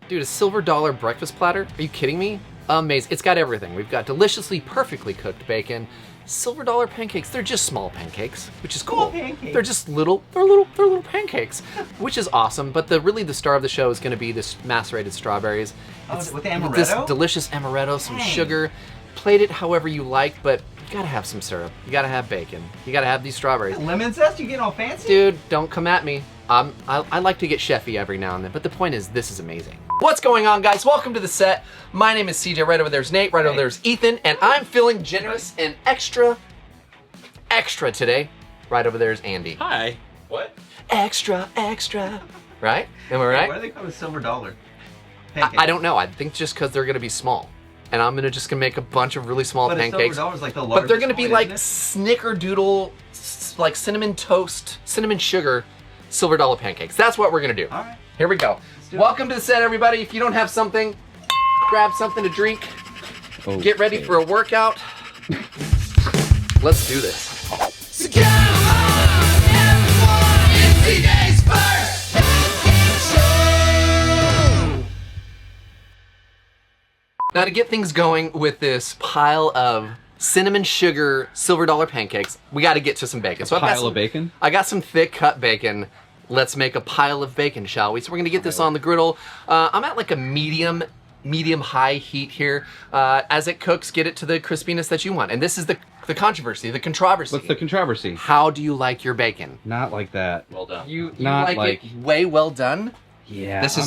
Dude, a Silver Dollar Breakfast Platter? Are you kidding me? Amazing. It's got everything. We've got deliciously, perfectly cooked bacon. Silver Dollar pancakes. They're just small pancakes, which is cool. They're just little. They're little pancakes, which is awesome. But really the star of the show is going to be this macerated strawberries. It's with the amaretto. This delicious amaretto, some sugar. Plate it however you like, but you gotta have some syrup. You gotta have bacon. You gotta have these strawberries. Lemon zest? You getting all fancy? Dude, don't come at me. I like to get chefy every now and then, but the point is, this is amazing. What's going on, guys? Welcome to the set. My name is CJ. Right over there's Nate. Right over there's Ethan, and I'm feeling generous and extra today. Right over there's Andy. Hi. What? Extra. Right? Am I right? Why do they call it Silver Dollar? I don't know. I think just because they're gonna be small. And I'm just gonna make a bunch of really small pancakes. Silver Dollar's like the but they're gonna be like isn't snickerdoodle, like cinnamon toast, cinnamon sugar, Silver Dollar pancakes. That's what we're gonna do. All right. Here we go. Welcome to the set, everybody. If you don't have something, grab something to drink. Okay. Get ready for a workout. Let's do this. So come on, everyone, it's today's first Pancake Show. Now to get things going with this pile of cinnamon sugar Silver Dollar pancakes, we got to get to some bacon. So pile of bacon? I got some thick cut bacon. Let's make a pile of bacon, shall we? So we're gonna get this on the griddle. I'm at like a medium high heat here. As it cooks, get it to the crispiness that you want. And this is the controversy, the controversy. What's the controversy? How do you like your bacon? Not like that. Well done. You Not like it way well done? Yeah. This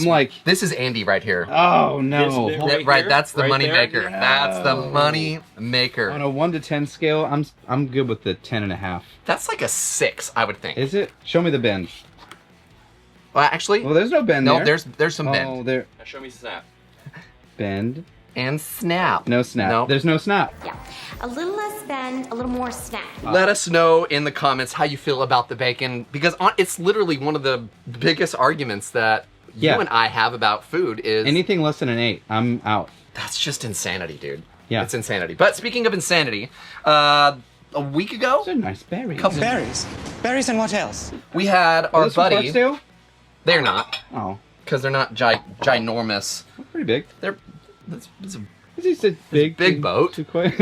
is Andy right here. Oh no. Right, that's the Right money there? maker. No. That's the money maker. On a 1 to 10 scale, I'm good with the 10.5. That's like a 6, I would think. Is it? Show me the bend. Well, actually, Well, there's no bend no, there. there's some Oh, bend. there. Now show me snap. Bend. And snap. No snap. No. There's no snap. Yeah, a little less bend, a little more snap. Let us know in the comments how you feel about the bacon, because it's literally one of the biggest arguments that you and I have about food is... Anything less than an 8, I'm out. That's just insanity, dude. Yeah. It's insanity. But speaking of insanity, a week ago... Those are nice berries. Berries? Berries and what else? We had Are our those from buddy... Barksdale? They're not, Oh, because they're not ginormous. pretty big. They're... It's a Is he said big? big boat. Too quick.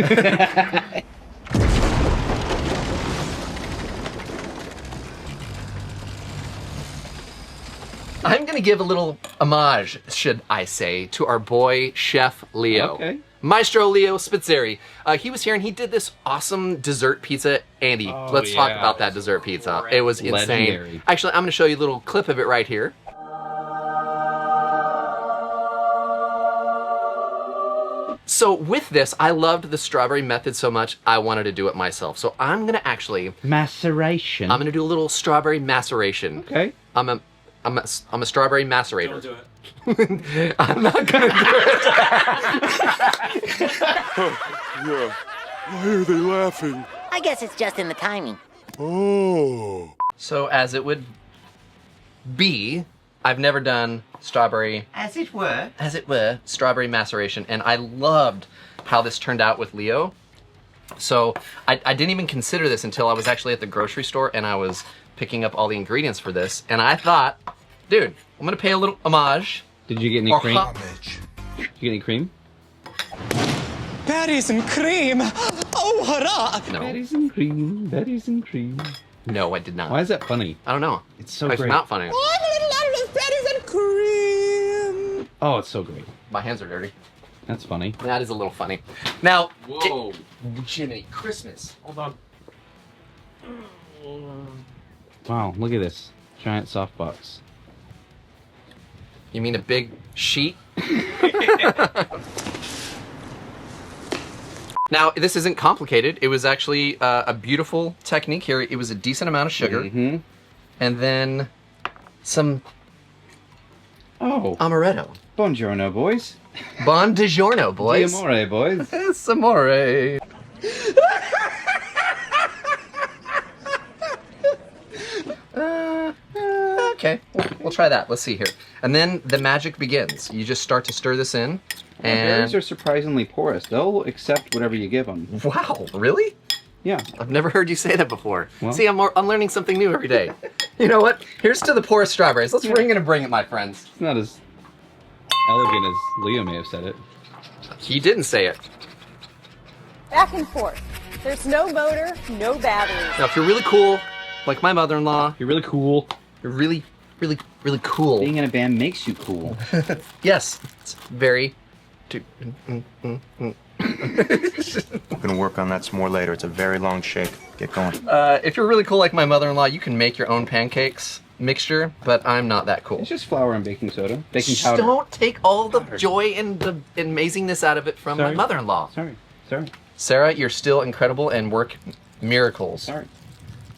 I'm gonna give a little homage, should I say, to our boy, Chef Leo. Okay. Maestro Leo Spitzeri. He was here and he did this awesome dessert pizza. Andy, let's talk yeah. about that dessert pizza. It was insane. Legendary. Actually, I'm gonna show you a little clip of it right here. So with this, I loved the strawberry method so much, I wanted to do it myself. So I'm gonna actually, Maceration. I'm gonna do a little strawberry maceration. Okay. I'm a strawberry macerator. Don't do it. I'm not gonna do it. Yeah. Why are they laughing? I guess it's just in the timing. Oh. So as it would be, I've never done strawberry, As it were. strawberry maceration, and I loved how this turned out with Leo. So I didn't even consider this until I was actually at the grocery store and I was picking up all the ingredients for this, and I thought, dude, I'm gonna pay a little homage. Did you get any Or cream? hot- Did you get any cream? Berries and cream! Oh, hurrah! No, Berries and cream. Berries and cream. no, I did not. Why is that funny? I don't know. It's so It's great. not funny. I'm a little out of berries and cream! Oh, it's so great. My hands are dirty. That's funny. That is a little funny. Now, Whoa. Jiminy, Christmas. Hold on. Wow, look at this. Giant softbox. You mean a big sheet? Now, this isn't complicated. It was actually a beautiful technique here. It was a decent amount of sugar. Mm-hmm. And then some Oh, amaretto. buongiorno, boys. Bon DiGiorno, boys. Amore, boys. Es amore. Okay, we'll try that. Let's see here. And then the magic begins. You just start to stir this in. Berries And are surprisingly porous. They'll accept whatever you give them. wow, really? Yeah. I've never heard you say that before. Well. See, I'm learning something new every day. You know what? Here's to the porous strawberries. Let's ring it and bring it, my friends. It's not as... elegant as Leo may have said it. He didn't say it. Back and forth. There's no motor, no batteries. Now, if you're really cool, like my mother-in-law, You're really cool. you're really, really, really cool. Being in a band makes you cool. Yes, it's very. I'm gonna work on that some more later. It's a very long shake. Get going. If you're really cool like my mother-in-law, you can make your own pancakes mixture, but I'm not that cool. It's just flour and baking soda. Baking Just powder. don't take all the joy and the amazingness out of it from my Sorry. mother-in-law. Sorry. Sarah, you're still incredible and work miracles. Sorry.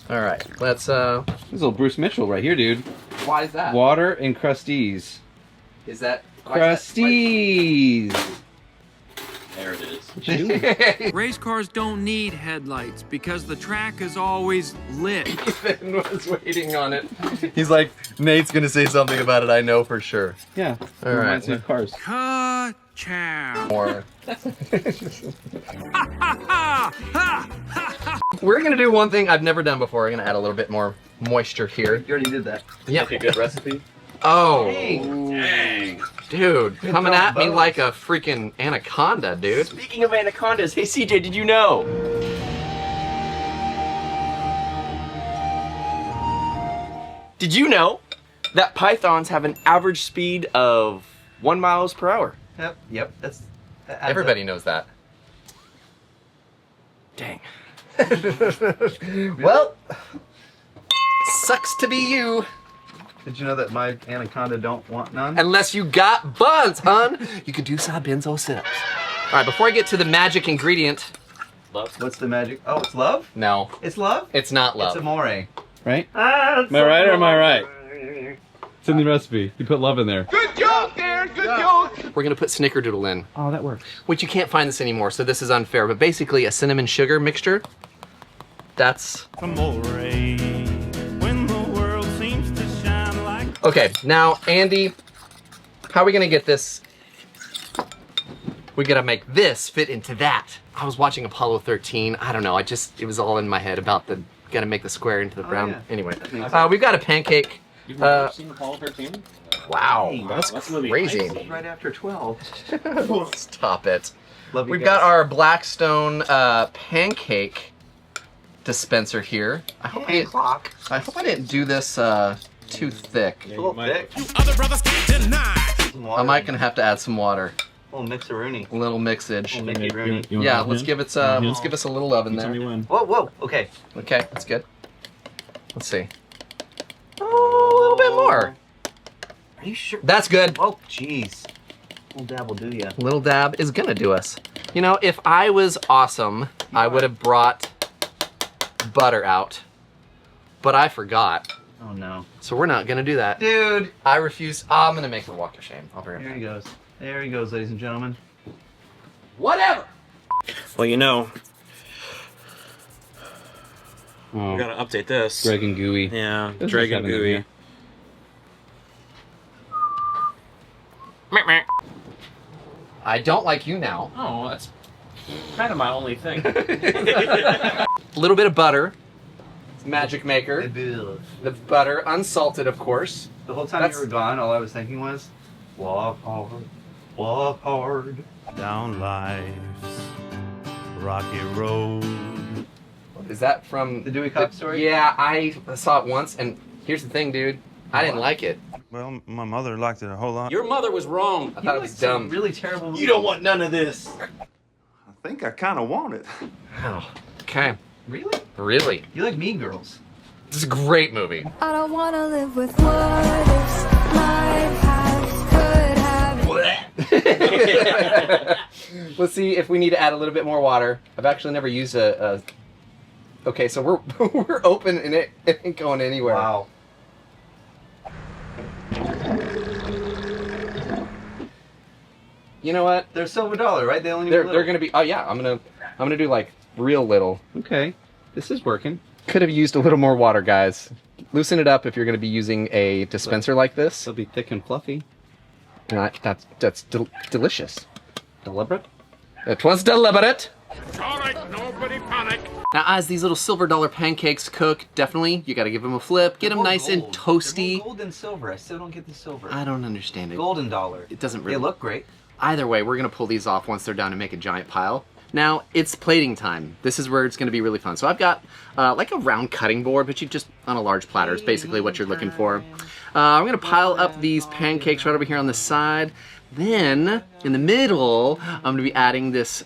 All right, let's. This is little Bruce Mitchell right here, dude. Why is that? Water and crusties. Is that Crusties. There it is. What you doing? Race cars don't need headlights because the track is always lit. Ethan was waiting on it. He's like, Nate's gonna say something about it. I know for sure. Yeah. All right. Reminds me of cars. Ka-chow. More. We're gonna do one thing I've never done before. We're gonna add a little bit more moisture here. You already did that. Yeah. Like a good recipe. Oh, Dang. dude, coming drop at me bones. like a freaking anaconda, dude. Speaking of anacondas, hey CJ, did you know? Did you know that pythons have an average speed of 1 miles per hour? Yep. That adds Everybody up. knows that. Dang. Well, sucks to be you. Did you know that my anaconda don't want none? Unless you got buns, hun. You can do side benzo sit-ups. All right, before I get to the magic ingredient. What's the magic? Oh, it's love? No, It's love? it's not love. It's amore. Right? Am I right or am I right? It's in the recipe. You put love in there. Good joke, Aaron. Good joke. We're gonna put snickerdoodle in, Oh, that works. which you can't find this anymore, so this is unfair. But basically, a cinnamon sugar mixture. That's okay. Now, Andy, how are we gonna get this? We gotta make this fit into that. I was watching Apollo 13. I don't know. It was all in my head about the gotta make the square into the brown. yeah. Anyway, makes sense. we've got a pancake. You've never seen Apollo 13? Wow, Dang, that's that's gonna be crazy. crazy. Right after 12. Stop it. Love you We've guys. got our Blackstone pancake dispenser here. I hope I didn't do this too thick. It's a little thick. Other brothers can't deny. I might gonna have to add some water. A little mixer-rooney. A little mixage. Little Mickey Rooney. Yeah, let's give it let's give us a little love in there. Whoa. Okay. Okay, that's good. Let's see. Oh, a little bit more. Are you sure? That's good. Oh, jeez. Little dab will do ya. Little dab is gonna do us. You know, if I was awesome, I would have brought butter out, but I forgot. Oh no. So we're not gonna do that. Dude. I refuse. I'm gonna make her walk of shame. I'll bring There her. he goes. There he goes, ladies and gentlemen. Whatever. Well, you know, Oh, we gotta update this. Greg and Gooey. Yeah, This is Dragon having it Gooey. here. I don't like you now. Oh, that's kind of my only thing. A little bit of butter. Magic maker. The The butter, unsalted, of course. whole time That's- you were gone, all I was thinking was, walk hard, walk hard. Down life's rocky road. Is that from The Dewey Cox story? Yeah, I saw it once, and here's the thing, dude. I didn't like it. Well, my mother liked it a whole lot. Your mother was wrong. I thought it was dumb. Really terrible. You don't want none of this. I think I kind of want it. Oh, okay. Really? Really? You like Mean Girls? This is a great movie. I don't want to live with what ifs. Life has, could have. Let's see if we need to add a little bit more water. I've actually never used a Okay, so we're we're open and it ain't going anywhere. Wow. You know what? They're Silver Dollar, right? They only need They're gonna be. Oh yeah, I'm gonna do like real little. Okay, this is working. Could have used a little more water, guys. Loosen it up if you're gonna be using a dispenser like this. It'll be thick and fluffy. That's delicious. Deliberate. It was deliberate. All right. panic, nobody panic. Now, as these little silver dollar pancakes cook, definitely you got to give them a flip, get them nice and toasty. Gold and silver. I still don't get the silver. I don't understand it. Golden dollar. It doesn't really. They look great. Either way, we're gonna pull these off once they're done and make a giant pile. Now, it's plating time. This is where it's gonna be really fun. So I've got like a round cutting board, but you just on a large platter is basically what you're looking for. I'm gonna pile up these pancakes right over here on the side. Then, in the middle, I'm gonna be adding this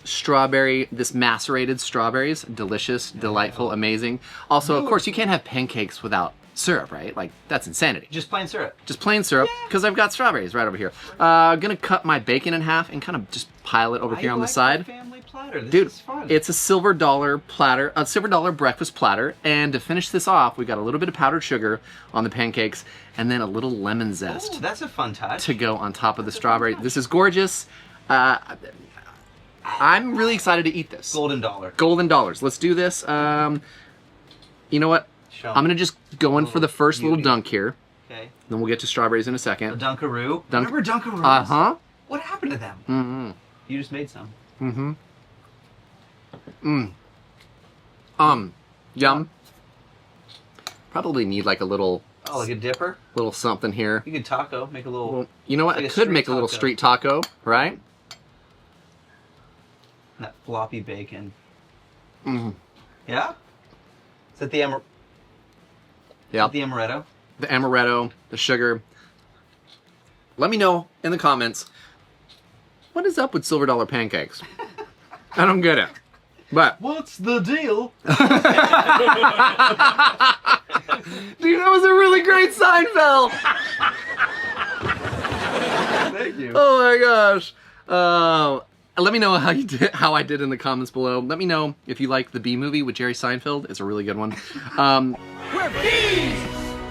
macerated strawberries. Delicious, delightful, amazing. Also, of course, you can't have pancakes without syrup, right? Like, that's insanity. Just plain syrup. Just plain syrup, because I've got strawberries right over here. Gonna cut my bacon in half and kind of just pile it over here on the side. Family platter. This Dude, is fun. it's a silver dollar platter, a silver dollar breakfast platter, and to finish this off, we've got a little bit of powdered sugar on the pancakes, and then a little lemon zest. Ooh, that's a fun touch. To go on top of the strawberry. This is gorgeous. I'm really excited to eat this. Golden dollar. Golden dollars. Let's do this. You know what? I'm gonna just go in for the first little dunk here. Okay. Then we'll get to strawberries in a second. The Dunkaroo. Remember Dunkaroos? Uh-huh. What happened to them? Mm-hmm. You just made some. Mm-hmm. Yum. Probably need like a little... Oh, like a dipper? Little something here. You could taco, make a little... Well, you know what? like I could make a little taco. street taco, right? That floppy bacon. Mm-hmm. Yeah? Is that the Yeah. the amaretto? The amaretto, the sugar. Let me know in the comments, what is up with silver dollar pancakes? I don't get it. But what's the deal? Dude, that was a really great Seinfeld. Thank you. Oh my gosh. Let me know how I did in the comments below. Let me know if you like the Bee Movie with Jerry Seinfeld. It's a really good one. We're bees!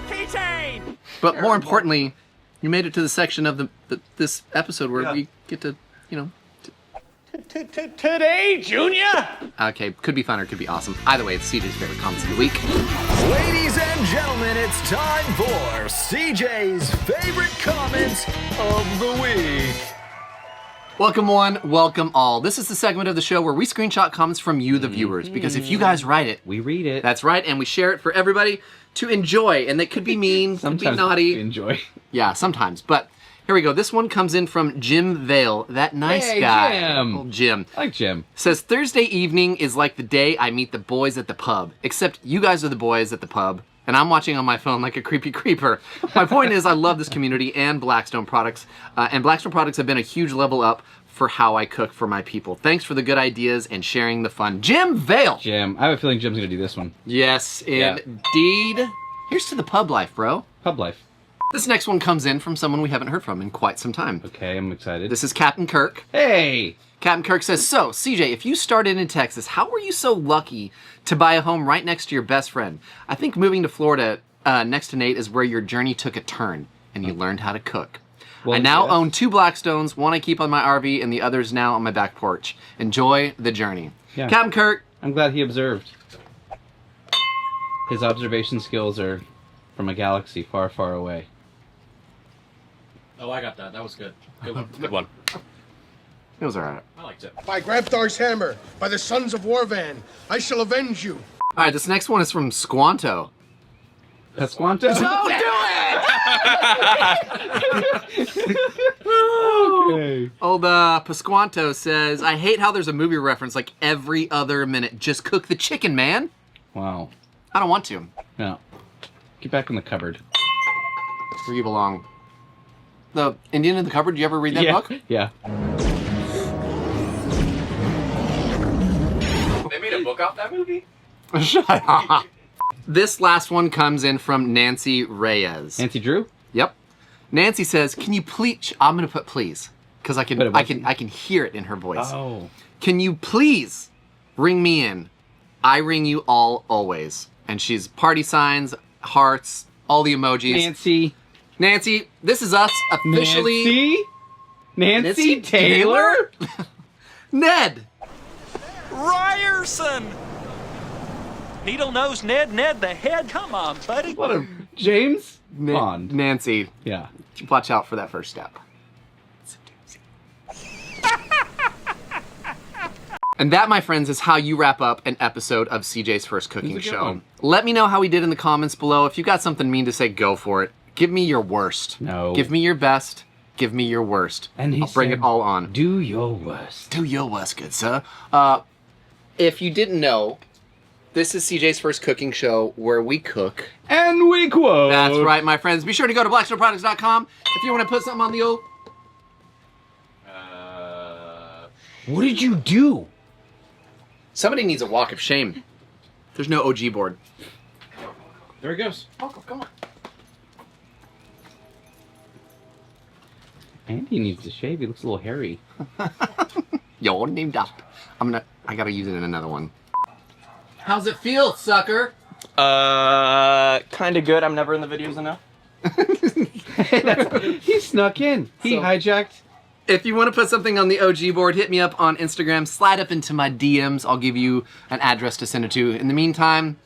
Keychain! But more importantly, you made it to the section of this episode where we get to, you know. Today, Junior! Okay, could be fun or could be awesome. Either way, it's CJ's favorite comments of the week. Ladies and gentlemen, it's time for CJ's favorite comments of the week. Welcome one, welcome all. This is the segment of the show where we screenshot comments from you, the viewers, because if you guys write it, we read it. That's right, and we share it for everybody to enjoy, and that could be mean, could be naughty. Enjoy. Yeah, sometimes, but here we go. This one comes in from Jim Vale, that nice guy. Jim. Old Jim. I like Jim. Says, Thursday evening is like the day I meet the boys at the pub, except you guys are the boys at the pub, and I'm watching on my phone like a creepy creeper. My point is, I love this community and Blackstone products, and Blackstone products have been a huge level up for how I cook for my people. Thanks for the good ideas and sharing the fun. Jim Vale! Jim. I have a feeling Jim's gonna do this one. Yes, indeed. Here's to the pub life, bro. Pub life. This next one comes in from someone we haven't heard from in quite some time. Okay, I'm excited. This is Captain Kirk. Hey! Captain Kirk says, so, CJ, if you started in Texas, how were you so lucky to buy a home right next to your best friend? I think moving to Florida next to Nate is where your journey took a turn and you learned how to cook. Well, I now yes. own 2 Blackstones, one I keep on my RV and the other's now on my back porch. Enjoy the journey. Yeah. Captain Kirk. I'm glad he observed. His observation skills are from a galaxy far, far away. Oh, I got that. That was good. Good one. Good one. It was alright. I liked it. By Grabthar's hammer, by the sons of Warvan, I shall avenge you. Alright, this next one is from Squanto. Pasquanto? Don't do Okay. Old Pasquanto says, I hate how there's a movie reference like every other minute. Just cook the chicken, man. Wow. I don't want to. No. Get back in the cupboard. Where you belong. The Indian in the Cupboard, did you ever read that book? Yeah. They made a book off that movie? Shut up. This last one comes in from Nancy Reyes. Nancy Drew? Yep. Nancy says, "Can you please?" I'm gonna put please because I can hear it in her voice. Oh. Can you please ring me in? I ring you all always. And she's party signs, hearts, all the emojis. Nancy, this is us officially. Nancy Taylor? Ned. Ryerson! Needle-nosed Ned the head? Come on, buddy. What a James Bond. Nancy. Yeah. Watch out for that first step. And that, my friends, is how you wrap up an episode of CJ's First Cooking Show. one. Let me know how we did in the comments below. If you got something mean to say, go for it. Give me your worst. No. Give me your best. Give me your worst. And he I'll bring said, it all on. Do your worst. Do your worst, good sir. If you didn't know, this is CJ's First Cooking Show, where we cook. And we quote. That's right, my friends. Be sure to go to blackstoneproducts.com if you want to put something on the old... What did you do? Somebody needs a walk of shame. There's no OG board. There he goes. Oh, come on. Andy needs to shave. He looks a little hairy. Yo, named up. I gotta use it in another one. How's it feel, sucker? Kinda good. I'm never in the videos enough. He snuck in. He hijacked. If you want to put something on the OG board, hit me up on Instagram. Slide up into my DMs. I'll give you an address to send it to. In the meantime,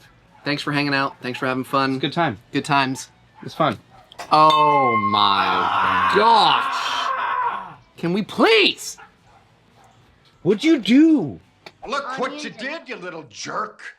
thanks for hanging out. Thanks for having fun. Good time. Good times. It's fun. Oh my gosh. Can we please? What'd you do? Look what you did, you little jerk.